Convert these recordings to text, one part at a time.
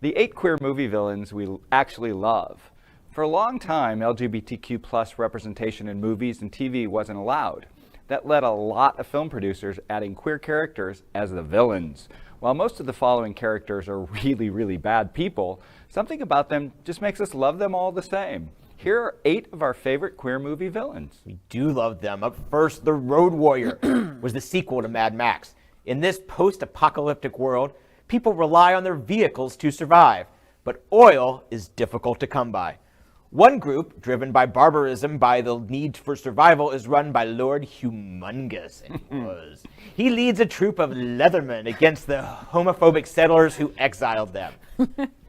The 8 queer movie villains we actually love. For a long time, LGBTQ plus representation in movies and TV wasn't allowed. That led a lot of film producers adding queer characters as the villains. While most of the following characters are really, really bad people, something about them just makes us love them all the same. Here are 8 of our favorite queer movie villains. We do love them. Up first, The Road Warrior was the sequel to Mad Max. In this post-apocalyptic world, people rely on their vehicles to survive, but oil is difficult to come by. One group, driven by barbarism, by the need for survival, is run by Lord Humungus. He leads a troop of Leathermen against the homophobic settlers who exiled them.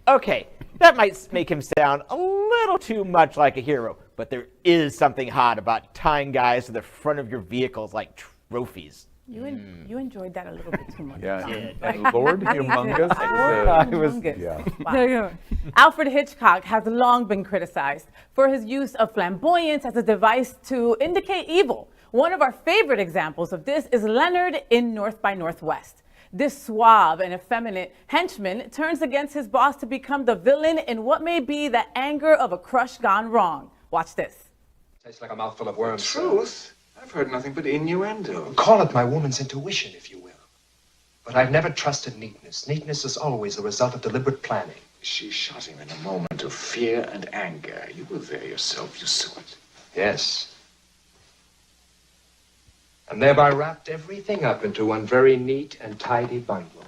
Okay, that might make him sound a little too much like a hero, but there is something hot about tying guys to the front of your vehicles like trophies. You enjoyed that a little bit too much. Yeah, and Lord Humungus. Wow. Alfred Hitchcock has long been criticized for his use of flamboyance as a device to indicate evil. One of our favorite examples of this is Leonard in North by Northwest. This suave and effeminate henchman turns against his boss to become the villain in what may be the anger of a crush gone wrong. Watch this. Tastes like a mouthful of worms. Truth? I've heard nothing but innuendo. Call it my woman's intuition, if you will. But I've never trusted neatness. Neatness is always the result of deliberate planning. She shot him in a moment of fear and anger. You were there yourself. You saw it. Yes. And thereby wrapped everything up into one very neat and tidy bundle.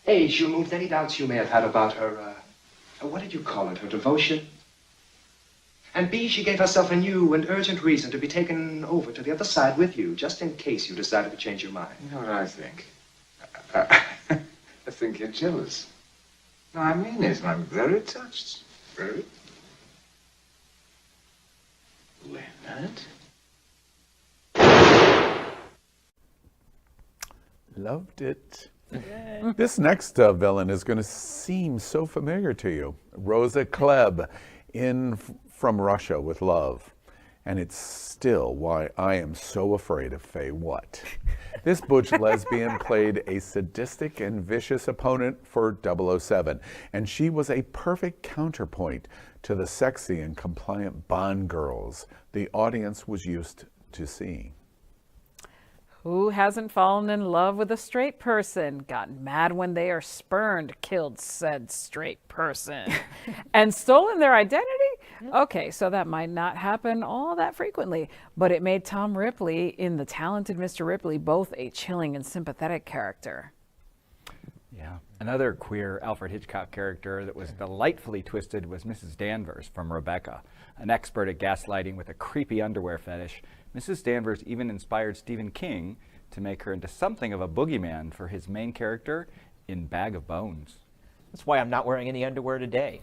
A, she removed any doubts you may have had about her, what did you call it, her devotion? And B, she gave herself a new and urgent reason to be taken over to the other side with you, just in case you decided to change your mind. You know what I think? I think you're jealous. No, I mean it. I'm very touched. Very. Leonard? Loved it. This next villain is going to seem so familiar to you. Rosa Klebb in From Russia with Love. And it's still why I am so afraid of Faye What. This butch lesbian played a sadistic and vicious opponent for 007, and she was a perfect counterpoint to the sexy and compliant Bond girls the audience was used to seeing. Who hasn't fallen in love with a straight person, gotten mad when they are spurned, killed said straight person, and stolen their identity? Okay, so that might not happen all that frequently, but it made Tom Ripley in The Talented Mr. Ripley both a chilling and sympathetic character. Yeah. Another queer Alfred Hitchcock character that was delightfully twisted was Mrs. Danvers from Rebecca. An expert at gaslighting with a creepy underwear fetish, Mrs. Danvers even inspired Stephen King to make her into something of a boogeyman for his main character in Bag of Bones. That's why I'm not wearing any underwear today.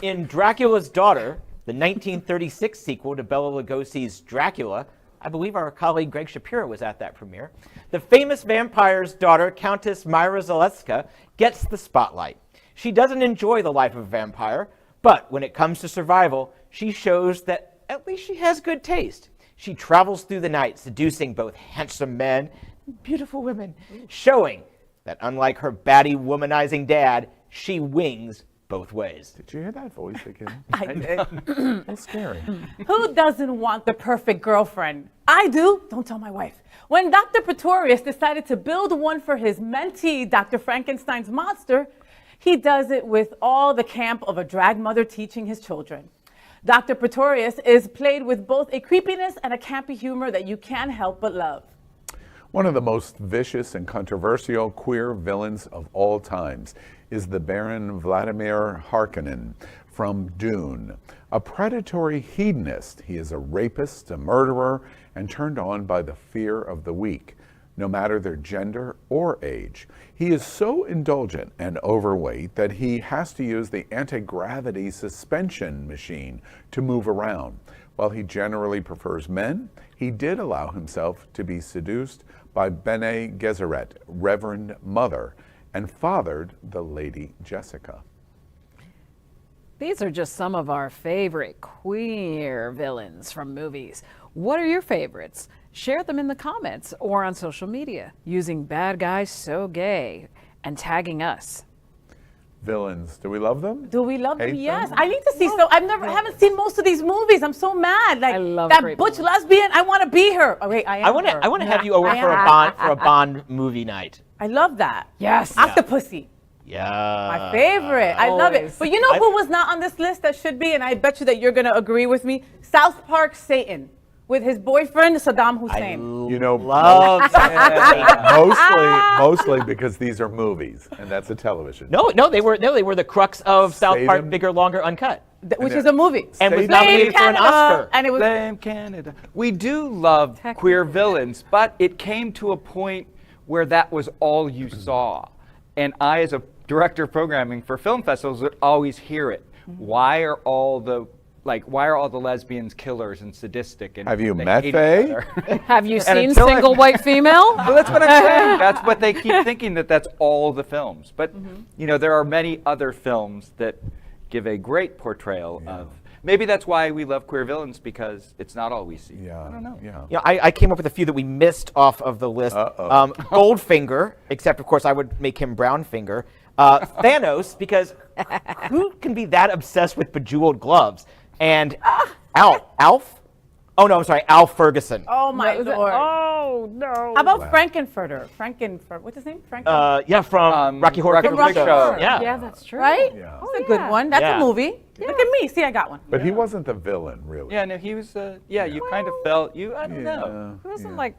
In Dracula's Daughter, the 1936 sequel to Bela Lugosi's Dracula, I believe our colleague Greg Shapiro was at that premiere, the famous vampire's daughter, Countess Myra Zaleska, gets the spotlight. She doesn't enjoy the life of a vampire, but when it comes to survival, she shows that at least she has good taste. She travels through the night, seducing both handsome men and beautiful women, showing that unlike her batty, womanizing dad, she wings both ways. Did you hear that voice again? I did. That's scary. Who doesn't want the perfect girlfriend? I do. Don't tell my wife. When Dr. Pretorius decided to build one for his mentee, Dr. Frankenstein's monster, he does it with all the camp of a drag mother teaching his children. Dr. Pretorius is played with both a creepiness and a campy humor that you can't help but love. One of the most vicious and controversial queer villains of all times is the Baron Vladimir Harkonnen from Dune. A predatory hedonist, he is a rapist, a murderer, and turned on by the fear of the weak, no matter their gender or age. He is so indulgent and overweight that he has to use the anti-gravity suspension machine to move around. While he generally prefers men, he did allow himself to be seduced by Bene Gesserit, Reverend Mother, and fathered the Lady Jessica. These are just some of our favorite queer villains from movies. What are your favorites? Share them in the comments or on social media using Bad Guys So Gay and tagging us. Villains, do we love them? Do we love them? Hate Yes. them? I need to see. So I haven't seen most of these movies. I'm so mad. Like I love that great butch movies. lesbian. I want to be her. Oh wait, I am. I want to have you over I for a Bond movie night. I love that. Yes. Octopussy. Yeah. My favorite. I love it. Always. But you know who was not on this list that should be, and I bet you that you're going to agree with me? South Park Satan with his boyfriend Saddam Hussein. You know, Love mostly because these are movies, and that's a television. No, they were the crux of South Park, Satan. Bigger, Longer, Uncut. Which is a movie. And was Satan. nominated for an Oscar. And it was Blame Canada. We do love queer villains, but it came to a point where that was all you saw. And I, as a director of programming for film festivals, would always hear it. Why are all the lesbians killers and sadistic? And Have you they met hate each Faye? other? Have you seen until I- Single White Female? Well, that's what I'm saying. That's what they keep thinking, that's all the films. But, there are many other films that give a great portrayal of. Maybe that's why we love queer villains, because it's not all we see. Yeah. I don't know. Yeah. Yeah, I came up with a few that we missed off of the list. Goldfinger, except of course I would make him Brownfinger. Thanos, because who can be that obsessed with bejeweled gloves? And Alf? Oh no, I'm sorry, Alf Ferguson. oh my lord. Oh, no. How about Frankenfurter? What's his name? Franken. Yeah, from Rocky Horror Rocky Picture Horror Show. Show. Yeah. Yeah, that's true. Right? Yeah. That's a good one. That's Yeah. a movie. Look at me. See, I got one. But he wasn't the villain, really. Yeah, no, he was, you kind of felt, I don't know. He wasn't like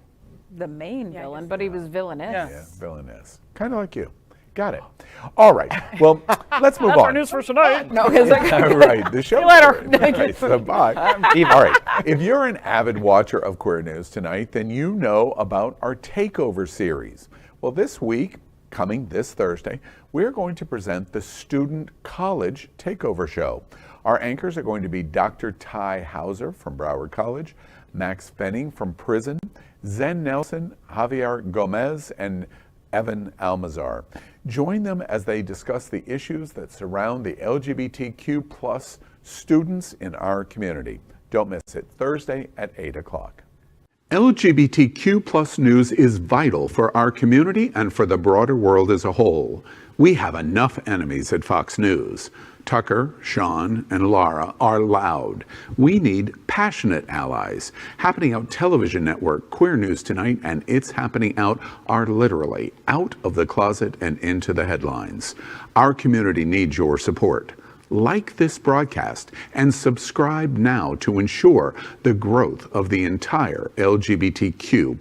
the main villain, but he was villainous. Yeah, villainous. Kind of like you. Got it. All right. Well, let's move on. News for tonight. No, All right, the show. later. Okay, so bye. All right. If you're an avid watcher of Queer News Tonight, then you know about our Takeover series. Well, this week, coming this Thursday, we're going to present the Student College Takeover Show. Our anchors are going to be Dr. Ty Hauser from Broward College, Max Fenning from Prison, Zen Nelson, Javier Gomez, and Evan Almazar. Join them as they discuss the issues that surround the LGBTQ plus students in our community. Don't miss it, Thursday at 8 o'clock. LGBTQ plus news is vital for our community and for the broader world as a whole. We have enough enemies at Fox News. Tucker, Sean, and Lara are loud. We need passionate allies. Happening Out Television Network, Queer News Tonight, and It's Happening Out are literally out of the closet and into the headlines. Our community needs your support. Like this broadcast and subscribe now to ensure the growth of the entire LGBTQ